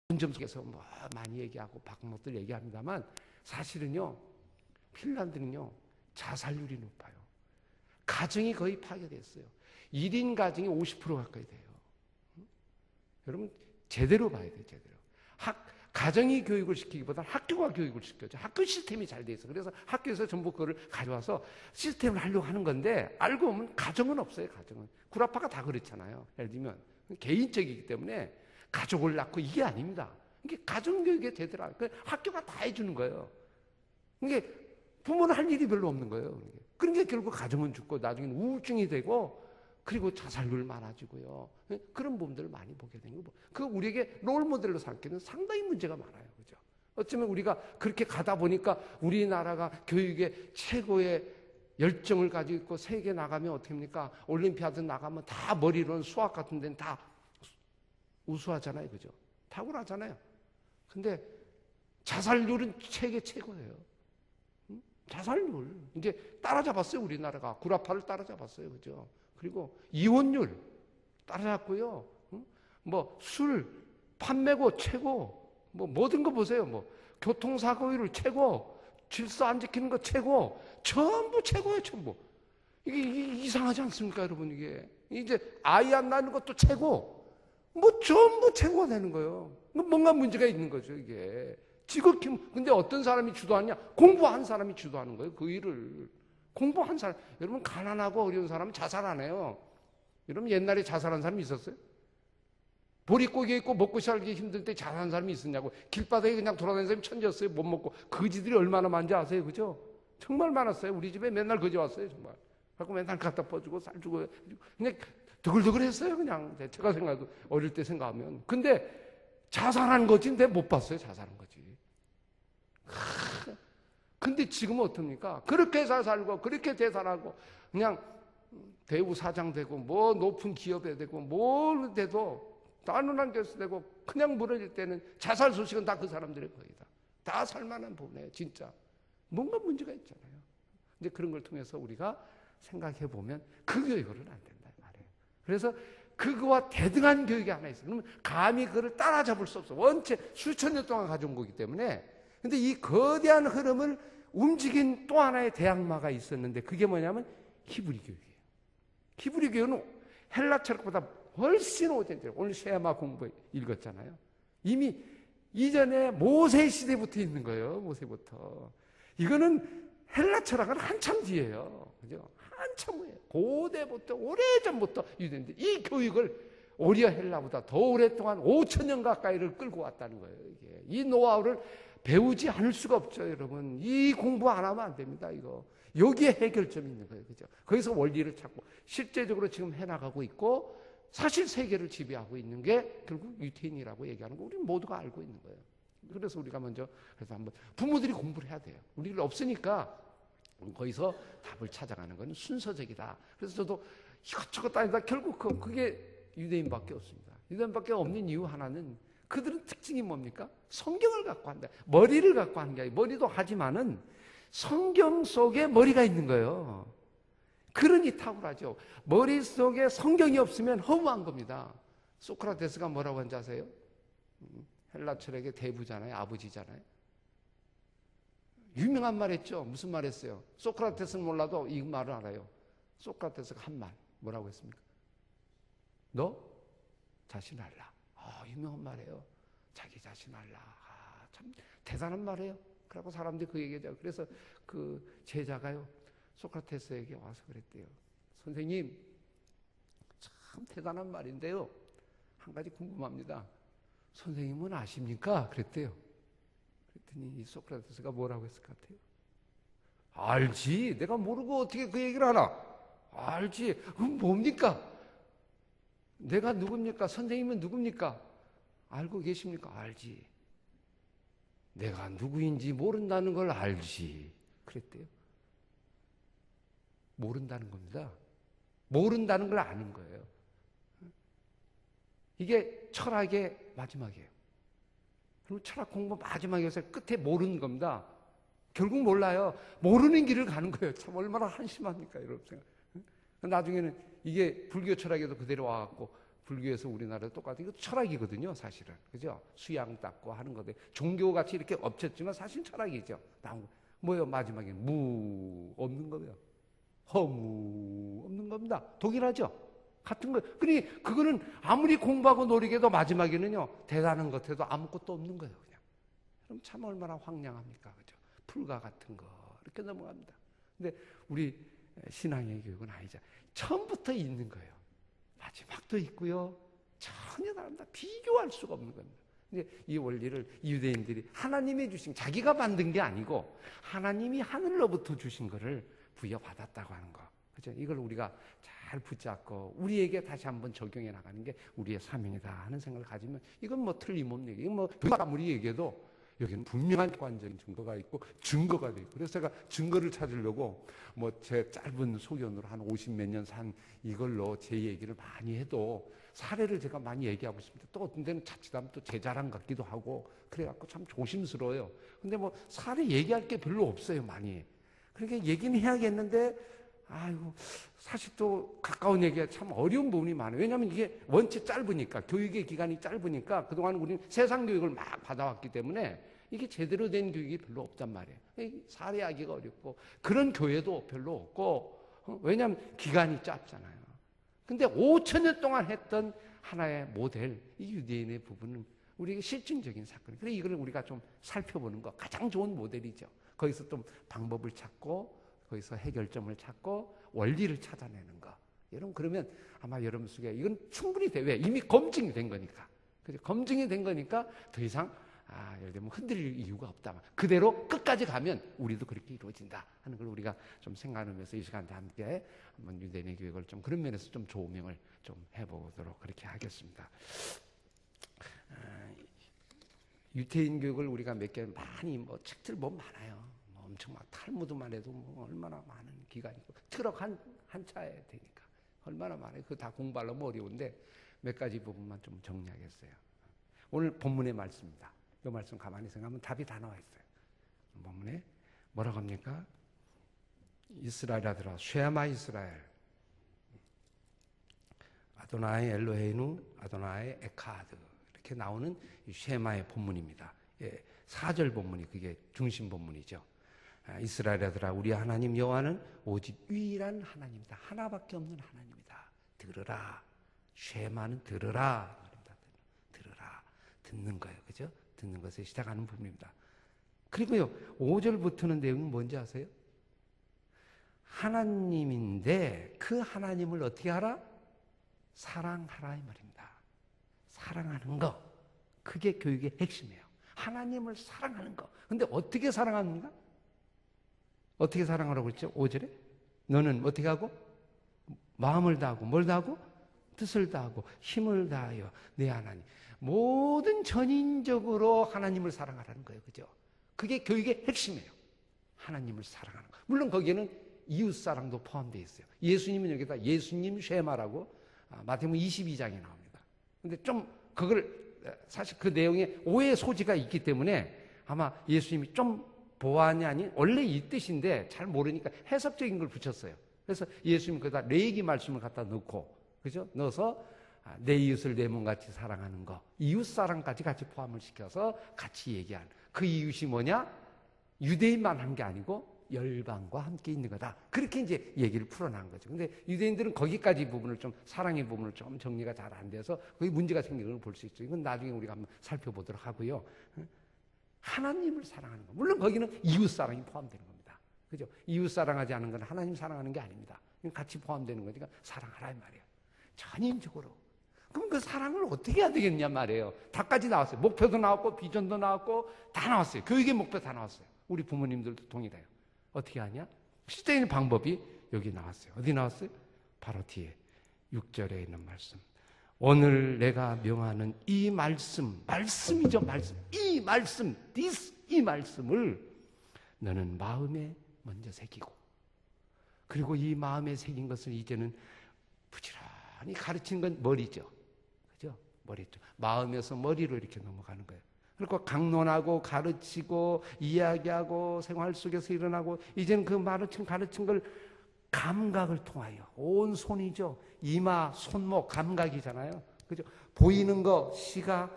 점속에서 뭐 많이 얘기하고 바꾼 것들 얘기합니다만 사실은요, 핀란드는요 자살률이 높아요. 가정이 거의 파괴됐어요. 1인 가정이 50% 가까이 돼요. 여러분 제대로 봐야 돼요. 제대로. 가정이 교육을 시키기보다는 학교가 교육을 시켜죠. 학교 시스템이 잘 돼 있어. 그래서 학교에서 전부 그거를 가져와서 시스템을 하려고 하는 건데 알고 보면 가정은 없어요. 가정은. 구라파가 다 그렇잖아요. 예를 들면 개인적이기 때문에 가족을 낳고 이게 아닙니다. 이게 가정교육에 제대로 학교가 다 해주는 거예요. 이게 부모는 할 일이 별로 없는 거예요. 그러니까 결국 가정은 죽고 나중에는 우울증이 되고 그리고 자살률 많아지고요. 그런 부분들을 많이 보게 되는 거고. 그 우리에게 롤모델로 삼기는 상당히 문제가 많아요. 그죠? 어쩌면 우리가 그렇게 가다 보니까 우리나라가 교육에 최고의 열정을 가지고 있고 세계 나가면 어떻게 합니까? 올림피아드 나가면 다 머리로는 수학 같은 데는 다 우수하잖아요. 그죠? 탁월하잖아요. 근데 자살률은 세계 최고예요. 자살률. 이제 따라잡았어요. 우리나라가. 구라파를 따라잡았어요. 그죠? 그리고 이혼율 따라잡고요. 뭐 술 판매고 최고. 뭐 모든 거 보세요. 뭐 교통사고율 최고. 질서 안 지키는 거 최고. 전부 최고예요. 전부. 이게 이상하지 않습니까? 여러분 이게. 이제 아이 안 낳는 것도 최고. 뭐 전부 최고가 되는 거예요. 뭔가 문제가 있는 거죠, 이게. 지극히. 근데 어떤 사람이 주도하냐? 공부한 사람이 주도하는 거예요, 그 일을. 공부한 사람. 여러분, 가난하고 어려운 사람은 자살 안 해요. 여러분, 옛날에 자살한 사람이 있었어요? 보릿고개 있고 먹고 살기 힘들 때 자살한 사람이 있었냐고. 길바닥에 그냥 돌아다니는 사람이 천재였어요. 못 먹고. 거지들이 얼마나 많은지 아세요? 그죠? 정말 많았어요. 우리 집에 맨날 거지 왔어요, 정말. 그래서 맨날 갖다 퍼주고 쌀 주고. 그냥 드글드글 했어요, 그냥. 제가 생각해도, 어릴 때 생각하면. 근데 자살한 거지, 근데 못 봤어요, 자살한 거지. 근데 지금은 어떻습니까? 그렇게 잘 살고, 그렇게 재산하고, 그냥 대우 사장 되고, 뭐 높은 기업에 되고, 뭘 돼도, 따뜻한 교수 되고, 그냥 무너질 때는 자살 소식은 다 그 사람들의 거의 다 살만한 부분이에요, 진짜. 뭔가 문제가 있잖아요. 근데 그런 걸 통해서 우리가 생각해 보면 그 교육은 안 된다, 말이에요. 그래서 그거와 대등한 교육이 하나 있어요. 그러면 감히 그걸 따라잡을 수 없어. 원체 수천 년 동안 가져온 거기 때문에. 근데 이 거대한 흐름을 움직인 또 하나의 대항마가 있었는데 그게 뭐냐면 히브리 교육이에요. 히브리 교육은 헬라 철학보다 훨씬 오래돼요. 오늘 쉐마 공부 읽었잖아요. 이미 이전에 모세 시대부터 있는 거예요. 모세부터. 이거는 헬라 철학은 한참 뒤에요. 그죠? 한참 후에. 고대부터, 오래전부터 유대인데 이 교육을 오히려 헬라보다 더 오랫동안 5,000년 가까이를 끌고 왔다는 거예요. 이게. 이 노하우를 배우지 않을 수가 없죠, 여러분. 이 공부 안 하면 안 됩니다, 이거. 여기에 해결점이 있는 거예요. 그죠? 거기서 원리를 찾고 실제적으로 지금 해나가고 있고 사실 세계를 지배하고 있는 게 결국 유태인이라고 얘기하는 거 우리 모두가 알고 있는 거예요. 그래서 우리가 먼저 그래서 한번 부모들이 공부를 해야 돼요. 우리를 없으니까 거기서 답을 찾아가는 건 순서적이다. 그래서 저도 이것저것 다니다 결국 그게 유대인밖에 없습니다. 유대인밖에 없는 이유 하나는 그들은 특징이 뭡니까? 성경을 갖고 한다. 머리를 갖고 하는 게 아니고 머리도 하지만은 성경 속에 머리가 있는 거예요. 그러니 탁월하죠. 머릿속에 성경이 없으면 허무한 겁니다. 소크라테스가 뭐라고 한지 아세요? 헬라 철학의 대부잖아요. 아버지잖아요. 유명한 말 했죠. 무슨 말 했어요? 소크라테스는 몰라도 이 말을 알아요. 소크라테스가 한 말. 뭐라고 했습니까? 너 자신 알라. 유명한 말이에요. 자기 자신 알라. 참 대단한 말이에요. 그러고 사람들이 그 얘기하죠. 그래서 그 제자가요. 소크라테스에게 와서 그랬대요. 선생님, 참 대단한 말인데요. 한 가지 궁금합니다. 선생님은 아십니까? 그랬대요. 그랬더니 이 소크라테스가 뭐라고 했을 것 같아요? 알지. 내가 모르고 어떻게 그 얘기를 하나? 알지. 그럼 뭡니까? 내가 누굽니까? 선생님은 누굽니까? 알고 계십니까? 알지. 내가 누구인지 모른다는 걸 알지. 그랬대요. 모른다는 겁니다. 모른다는 걸 아는 거예요. 이게 철학의 마지막이에요. 그리고 철학 공부 마지막에서 끝에 모르는 겁니다. 결국 몰라요. 모르는 길을 가는 거예요. 참 얼마나 한심합니까? 여러분 생각. 나중에는 이게 불교 철학에도 그대로 와갖고 불교에서 우리나라도 똑같은 이거 철학이거든요, 사실은. 그죠? 수양 닦고 하는 거데 종교같이 이렇게 엎쳤지만 사실 철학이죠. 뭐요? 마지막에 무 없는 거예요. 허무 없는 겁니다. 동일하죠? 같은 거예요. 그러니 그거는 아무리 공부하고 노력해도 마지막에는요, 대단한 것 해도 아무것도 없는 거예요, 그냥. 그럼 참 얼마나 황량합니까? 그죠? 풀과 같은 거 이렇게 넘어갑니다. 근데 우리 신앙의 교육은 아니죠. 처음부터 있는 거예요. 마지막도 있고요. 전혀 다릅니다. 비교할 수가 없는 겁니다. 근데 이 원리를 유대인들이 하나님이 주신, 자기가 만든 게 아니고 하나님이 하늘로부터 주신 거를 부여받았다고 하는 거. 그죠? 이걸 우리가 잘 붙잡고 우리에게 다시 한번 적용해 나가는 게 우리의 사명이다 하는 생각을 가지면 이건 뭐 틀림없는 얘기. 이건 뭐 아무리 얘기해도 여기는 분명한 객관적인 증거가 있고 증거가 돼 있고, 그래서 제가 증거를 찾으려고 뭐 제 짧은 소견으로 한 50몇 년 산 이걸로 제 얘기를 많이 해도 사례를 제가 많이 얘기하고 있습니다. 또 어떤 데는 자칫하면 또 제 자랑 같기도 하고 그래갖고 참 조심스러워요. 근데 뭐 사례 얘기할 게 별로 없어요, 많이. 그러니까 얘기는 해야겠는데 아이고, 사실 또 가까운 얘기가 참 어려운 부분이 많아요. 왜냐하면 이게 원체 짧으니까, 교육의 기간이 짧으니까 그동안 우리는 세상 교육을 막 받아왔기 때문에 이게 제대로 된 교육이 별로 없단 말이에요. 사례하기가 어렵고 그런 교회도 별로 없고, 왜냐하면 기간이 짧잖아요. 근데 5,000년 동안 했던 하나의 모델, 이 유대인의 부분은 우리에게 실증적인 사건이에요. 그래서 이걸 우리가 좀 살펴보는 거 가장 좋은 모델이죠. 거기서 좀 방법을 찾고 거기서 해결점을 찾고 원리를 찾아내는 거. 여러분, 그러면 아마 여러분 속에 이건 충분히 돼. 왜? 이미 검증이 된 거니까. 그죠? 검증이 된 거니까 더 이상 예를 들면 흔들릴 이유가 없다. 그대로 끝까지 가면 우리도 그렇게 이루어진다 하는 걸 우리가 좀 생각하면서 이 시간에 함께 한번 유대인의 교육을 좀 그런 면에서 좀 조명을 좀 해보도록 그렇게 하겠습니다. 유대인 교육을 우리가 몇 개 많이 뭐 책들 보면 많아요. 엄청 막 탈무드만 해도 뭐 얼마나 많은 기간이고, 트럭 한 차에 되니까 얼마나 많아요. 그거 다 공부하려면 어려운데 몇 가지 부분만 좀 정리하겠어요. 오늘 본문의 말씀입니다. 이 말씀 가만히 생각하면 답이 다 나와 있어요. 본문에 뭐라고 합니까? 이스라엘 아들아, 쉐마 이스라엘, 아도나이 엘로헤이누 아도나이 에카드, 이렇게 나오는 이 쉐마의 본문입니다. 4절 본문이 그게 중심 본문이죠. 이스라엘 아들아, 우리 하나님 여호와는 오직 유일한 하나님이다. 하나밖에 없는 하나님이다. 들으라. 쉐마는 들으라. 들으라. 듣는 거예요. 그죠? 듣는 것에 시작하는 부분입니다. 그리고요, 5절부터는 내용은 뭔지 아세요? 하나님인데 그 하나님을 어떻게 하라? 사랑하라, 이 말입니다. 사랑하는 거. 그게 교육의 핵심이에요. 하나님을 사랑하는 거. 근데 어떻게 사랑합니까? 어떻게 사랑하라고 그랬죠? 5절에? 너는 어떻게 하고? 마음을 다하고, 뭘 다하고? 뜻을 다하고, 힘을 다하여 내 하나님. 모든 전인적으로 하나님을 사랑하라는 거예요. 그죠? 그게 교육의 핵심이에요. 하나님을 사랑하는 거. 물론 거기에는 이웃사랑도 포함되어 있어요. 예수님은 여기다 예수님 쉐마라고 마태복음 22장에 나옵니다. 근데 좀 그걸 사실 그 내용에 오해의 소지가 있기 때문에 아마 예수님이 좀 보완이 아닌 원래 이 뜻인데 잘 모르니까 해석적인 걸 붙였어요. 그래서 예수님 거기다 레위기 말씀을 갖다 넣고, 그죠? 넣어서 내 이웃을 내 몸같이 사랑하는 거, 이웃 사랑까지 같이 포함을 시켜서 같이 얘기하는, 그 이웃이 뭐냐? 유대인만 한 게 아니고 열방과 함께 있는 거다. 그렇게 이제 얘기를 풀어난 거죠. 근데 유대인들은 거기까지 부분을 좀, 사랑의 부분을 좀 정리가 잘 안 돼서 거기 문제가 생기는 걸 볼 수 있죠. 이건 나중에 우리가 한번 살펴보도록 하고요. 하나님을 사랑하는 거. 물론 거기는 이웃 사랑이 포함되는 겁니다. 그죠? 이웃 사랑하지 않은 건 하나님 사랑하는 게 아닙니다. 같이 포함되는 거니까 사랑하라 이 말이에요. 전인적으로. 그럼 그 사랑을 어떻게 해야 되겠냐 말이에요. 다까지 나왔어요. 목표도 나왔고 비전도 나왔고 다 나왔어요. 교육의 목표 다 나왔어요. 우리 부모님들도 동일해요. 어떻게 하냐? 실제적인 방법이 여기 나왔어요. 어디 나왔어요? 바로 뒤에 6절에 있는 말씀. 오늘 내가 명하는 이 말씀이죠, 말씀. 이 말씀, 이 말씀을 너는 마음에 먼저 새기고, 그리고 이 마음에 새긴 것을 이제는 부지런히 가르치는 건 머리죠. 그죠? 머리죠. 마음에서 머리로 이렇게 넘어가는 거예요. 그리고 강론하고 가르치고 이야기하고 생활 속에서 일어나고, 이제는 그 가르친 걸 감각을 통하여, 온 손이죠. 이마, 손목, 감각이잖아요. 그죠? 보이는 거, 시각,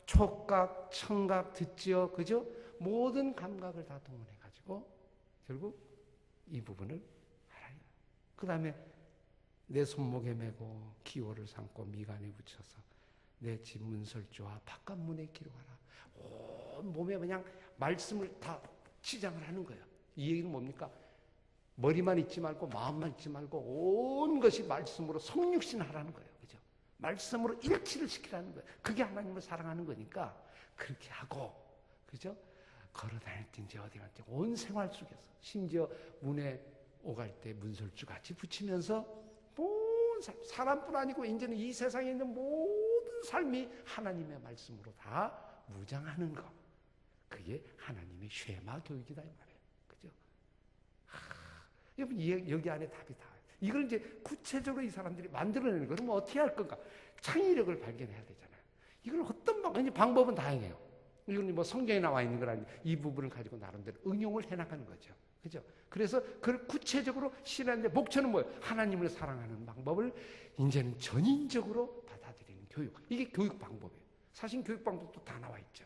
촉각, 청각, 듣지요. 그죠? 모든 감각을 다 동원해가지고 결국 이 부분을 알아요. 그 다음에 내 손목에 메고 기호를 삼고 미간에 붙여서 내 집 문설주와 바깥문에 기록하라. 온 몸에 그냥 말씀을 다 치장을 하는 거예요. 이 얘기는 뭡니까? 머리만 있지 말고 마음만 있지 말고 온 것이 말씀으로 성육신하라는 거예요. 그죠? 말씀으로 일치를 시키라는 거예요. 그게 하나님을 사랑하는 거니까 그렇게 하고, 그죠? 걸어 다닐 때 이제 어디 갈 때 온 생활 속에서 심지어 문에 오갈 때 문설주 같이 붙이면서 모든 사람뿐 아니고 이제는 이 세상에 있는 모든 삶이 하나님의 말씀으로 다 무장하는 거. 그게 하나님의 쉐마 교육이다 이 말이에요. 그죠? 여러분 여기 안에 답이 다. 이걸 이제 구체적으로 이 사람들이 만들어내는 거. 그러면 어떻게 할 건가? 창의력을 발견해야 되잖아요. 이걸 어떤 방법은 다양해요. 이건 뭐 성경에 나와 있는 건 아니고 이 부분을 가지고 나름대로 응용을 해나가는 거죠. 그죠? 그래서 그걸 구체적으로 실현하는데 목표는 뭐예요? 하나님을 사랑하는 방법을 이제는 전인적으로 받아들이는 교육. 이게 교육 방법이에요. 사실 교육 방법도 다 나와 있죠.